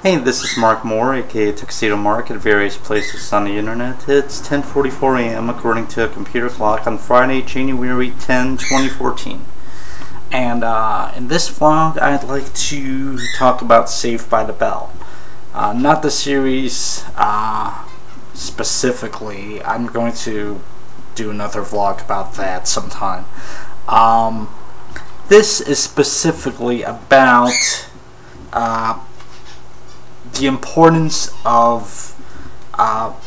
Hey, this is Mark Moore, aka Tuxedo Mark, at various places on the internet. It's 10:44 a.m. according to a computer clock on Friday, January 10, 2014. And in this vlog, I'd like to talk about Saved by the Bell. Not the series specifically. I'm going to do another vlog about that sometime. This is specifically about the importance of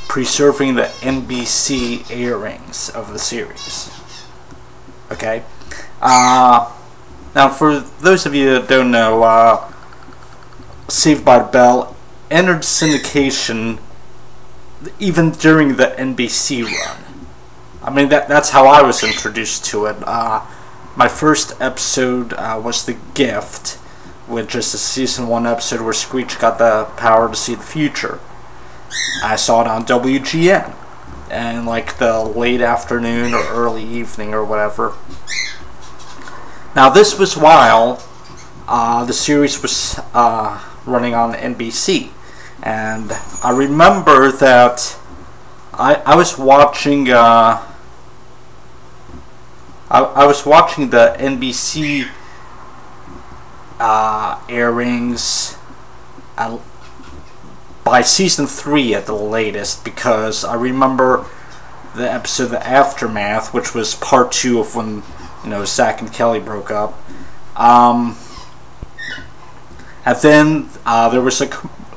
preserving the NBC airings of the series. Okay? Now, for those of you that don't know, Saved by the Bell entered syndication even during the NBC run. I mean, that's how I was introduced to it. My first episode was The Gift, which is a season 1 episode where Screech got the power to see the future. I saw it on WGN in like the late afternoon or early evening or whatever. Now this was while the series was running on NBC, and I remember that I was watching I was watching the NBC airings by season 3 at the latest, because I remember the episode The Aftermath, which was part 2 of when, you know, Zach and Kelly broke up. And then there was a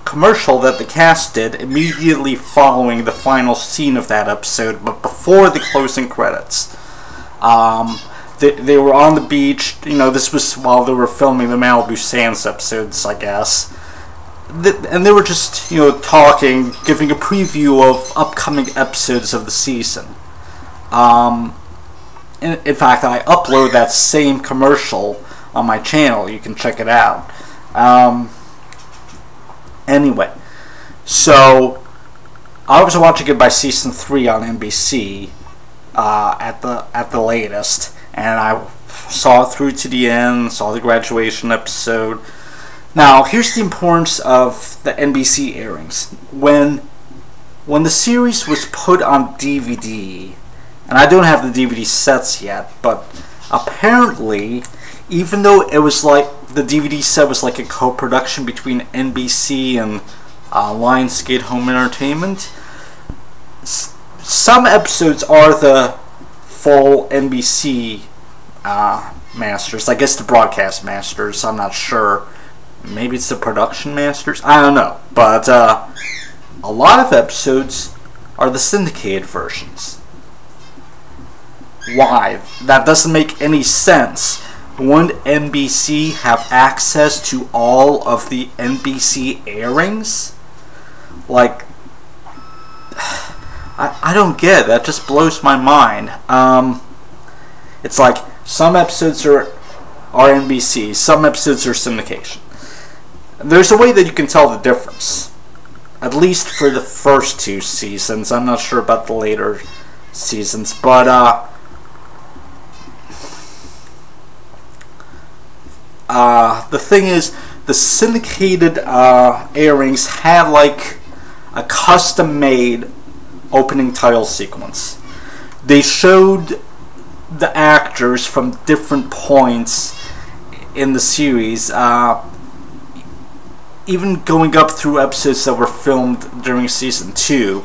commercial that the cast did immediately following the final scene of that episode, but before the closing credits. They were on the beach. You know, this was while they were filming the Malibu Sands episodes, I guess. And they were just, you know, talking, giving a preview of upcoming episodes of the season. In fact, I upload that same commercial on my channel. You can check it out. Anyway, so I was watching it by season 3 on NBC at the latest. And I saw it through to the end, saw the graduation episode. Now, here's the importance of the NBC airings. When the series was put on DVD, and I don't have the DVD sets yet, but apparently, even though it was like, the DVD set was like a co-production between NBC and Lionsgate Home Entertainment, some episodes are the full NBC masters. I guess the broadcast masters, I'm not sure. Maybe it's the production masters, I don't know. But a lot of episodes are the syndicated versions. Why? That doesn't make any sense. Wouldn't NBC have access to all of the NBC airings? Like, I don't get it. That just blows my mind. It's like some episodes are NBC, some episodes are syndication. There's a way that you can tell the difference, at least for the first 2 seasons. I'm not sure about the later seasons, but the thing is, the syndicated airings had like a custom-made opening title sequence. They showed the actors from different points in the series, even going up through episodes that were filmed during season 2,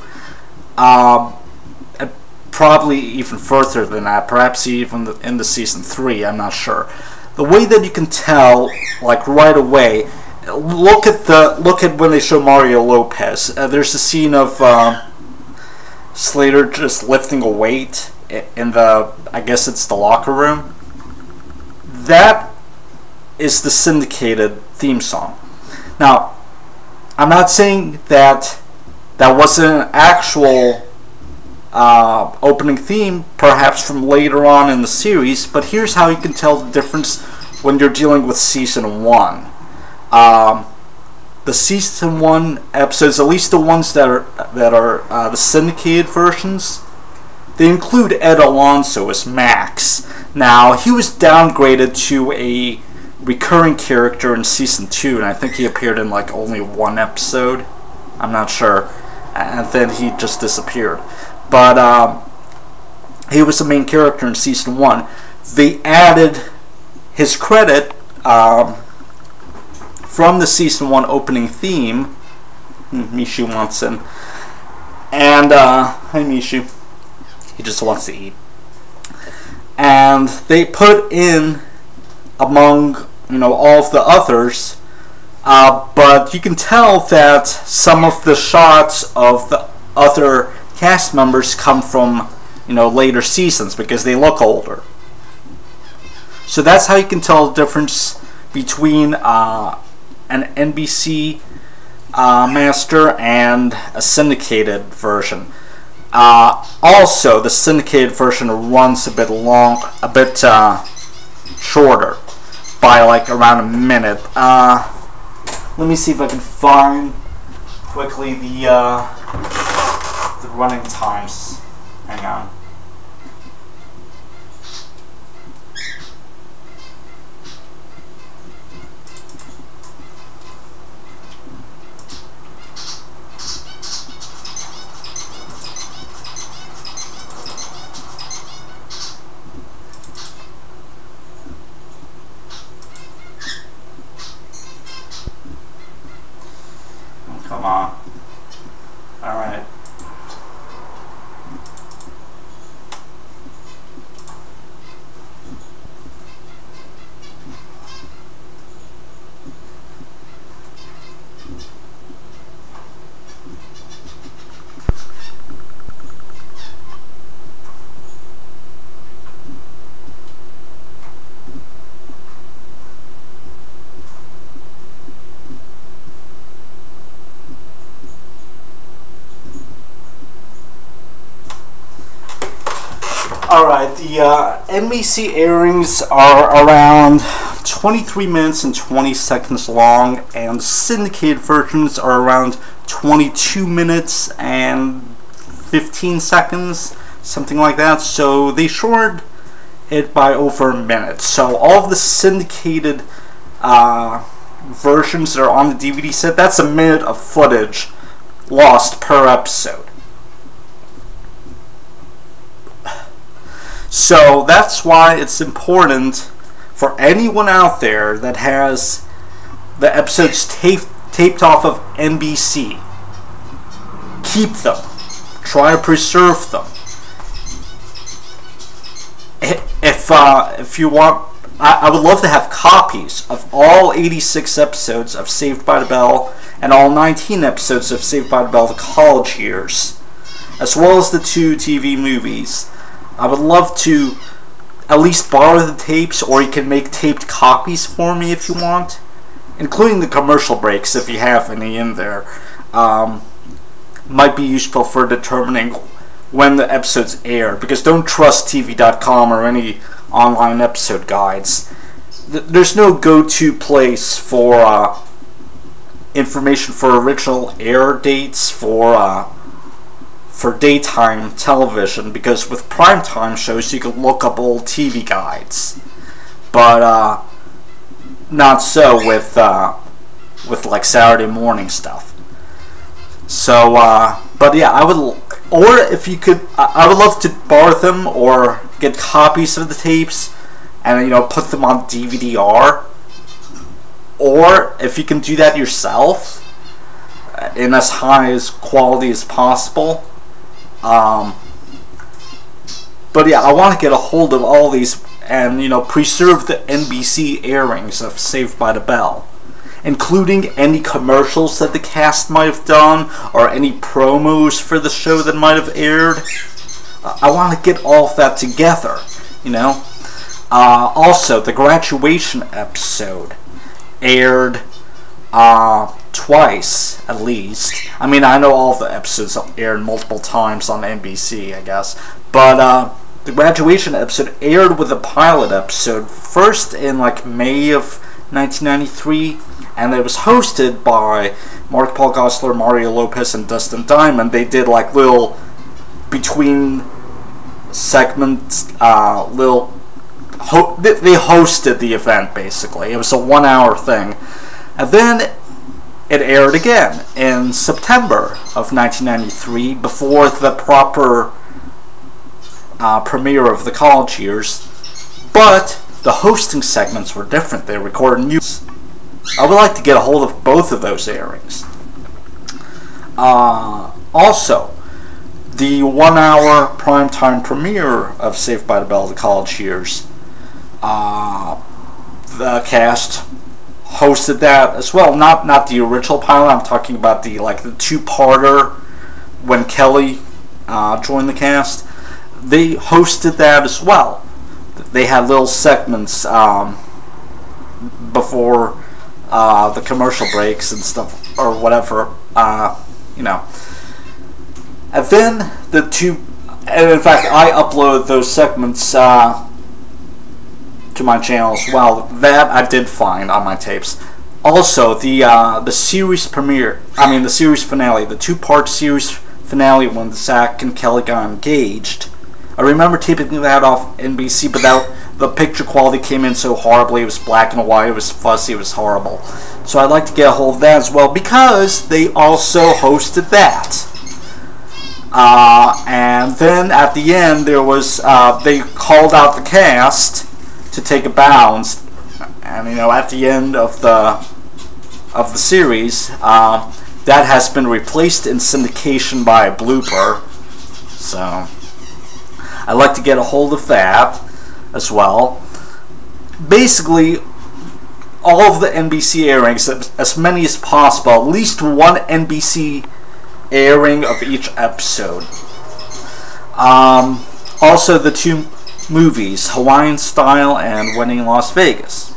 and probably even further than that, perhaps even in the season 3, I'm not sure. The way that you can tell, like right away, look at when they show Mario Lopez. There's a scene of Slater just lifting a weight in the, I guess it's the locker room. That is the syndicated theme song. Now, I'm not saying that that wasn't an actual opening theme, perhaps from later on in the series, but here's how you can tell the difference when you're dealing with season 1. The season 1 episodes, at least the ones that are the syndicated versions, they include Ed Alonso as Max. Now, he was downgraded to a recurring character in season 2, and I think he appeared in like only one episode. I'm not sure, and then he just disappeared. But he was the main character in season 1. They added his credit from the season 1 opening theme. Mishu wants in, and hi Mishu, he just wants to eat. And they put in among all of the others, but you can tell that some of the shots of the other cast members come from later seasons because they look older. So that's how you can tell the difference between an NBC master and a syndicated version. Also, the syndicated version runs a bit shorter by like around a minute. Let me see if I can find quickly the running times. Hang on. Come on. Alright. Alright, the NBC airings are around 23 minutes and 20 seconds long, and syndicated versions are around 22 minutes and 15 seconds, something like that. So they shortened it by over a minute. So all of the syndicated versions that are on the DVD set, that's a minute of footage lost per episode. So that's why it's important for anyone out there that has the episodes taped off of NBC. Keep them. Try to preserve them. If you want, I would love to have copies of all 86 episodes of Saved by the Bell and all 19 episodes of Saved by the Bell the college years, as well as the 2 TV movies. I would love to at least borrow the tapes, or you can make taped copies for me if you want, including the commercial breaks if you have any in there. Might be useful for determining when the episodes air, because don't trust TV.com or any online episode guides. There's no go-to place for information for original air dates for daytime television, because with primetime shows you can look up old TV guides, but not so with like Saturday morning stuff. So but yeah, I would, or if you could, I would love to borrow them or get copies of the tapes and put them on DVD-R, or if you can do that yourself in as high as quality as possible. But yeah, I want to get a hold of all these and preserve the NBC airings of Saved by the Bell, including any commercials that the cast might have done or any promos for the show that might have aired. I want to get all of that together, Also, the graduation episode aired twice at least. I mean, I know all of the episodes aired multiple times on NBC, I guess, but the graduation episode aired with a pilot episode first in like May of 1993, and it was hosted by Mark Paul Gosselaar, Mario Lopez, and Dustin Diamond. They did like little between segments, little they hosted the event, basically. It was a 1-hour thing. And then it aired again in September of 1993, before the proper premiere of the college years. But the hosting segments were different. They recorded news. I would like to get a hold of both of those airings. Also, the 1-hour primetime premiere of Saved by the Bell, the college years, the cast hosted that as well. Not the original pilot. I'm talking about the two-parter when Kelly joined the cast. They hosted that as well. They had little segments before the commercial breaks and stuff, or whatever, you know. And then the two, and in fact I uploaded those segments to my channel as well. That I did find on my tapes. Also, the series premiere, the series finale, the 2-part series finale when Zach and Kelly got engaged. I remember taping that off NBC, but the picture quality came in so horribly. It was black and white, it was fuzzy, it was horrible. So I'd like to get a hold of that as well, because they also hosted that. And then at the end, there was they called out the cast to take a bounce, and at the end of the series, that has been replaced in syndication by a blooper. So I'd like to get a hold of that as well. Basically, all of the NBC airings, as many as possible, at least one NBC airing of each episode. Also, the 2 movies, Hawaiian Style and Wedding in Las Vegas.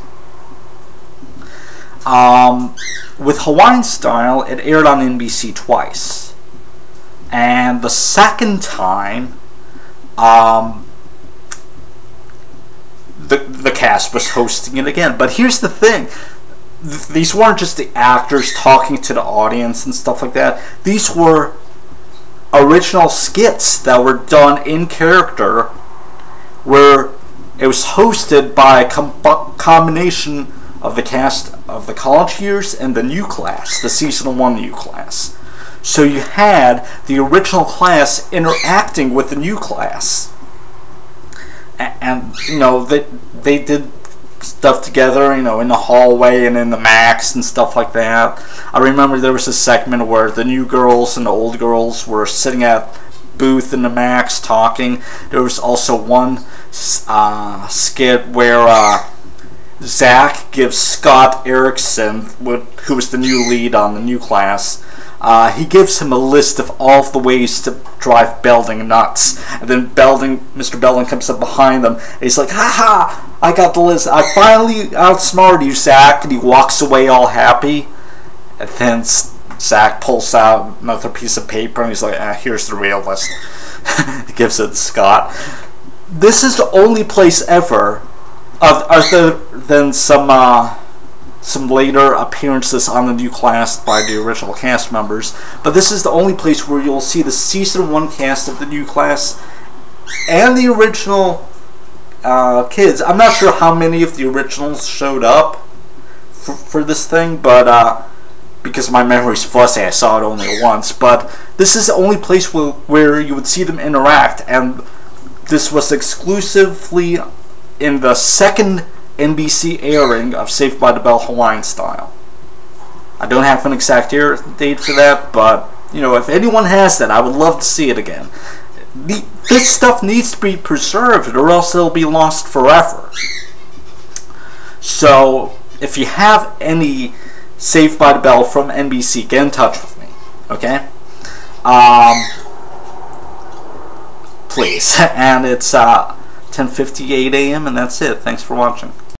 With Hawaiian Style, it aired on NBC twice. And the second time, the cast was hosting it again. But here's the thing. These weren't just the actors talking to the audience and stuff like that. These were original skits that were done in character, where it was hosted by a combination of the cast of the college years and the new class, the season 1 new class. So you had the original class interacting with the new class, and they did stuff together, in the hallway and in the Max and stuff like that. I remember there was a segment where the new girls and the old girls were sitting at booth in the Max talking. There was also one skit where Zach gives Scott Erickson, who was the new lead on the new class, he gives him a list of all of the ways to drive Belding nuts. And then Mr. Belding comes up behind them, and he's like, "Ha-ha! I got the list. I finally outsmarted you, Zach." And he walks away all happy. And then Zach pulls out another piece of paper, and he's like, "Here's the real list." He gives it to Scott. This is the only place ever, other than some later appearances on the new class by the original cast members, but this is the only place where you'll see the season 1 cast of the new class and the original kids. I'm not sure how many of the originals showed up for this thing, but because my memory's fuzzy, I saw it only once. But this is the only place where you would see them interact, and this was exclusively in the second NBC airing of Saved by the Bell Hawaiian Style. I don't have an exact date for that, but if anyone has that, I would love to see it again. This stuff needs to be preserved, or else it'll be lost forever. So if you have any Saved by the Bell from NBC, get in touch with me, okay? Please. And it's 10:58 a.m. and that's it. Thanks for watching.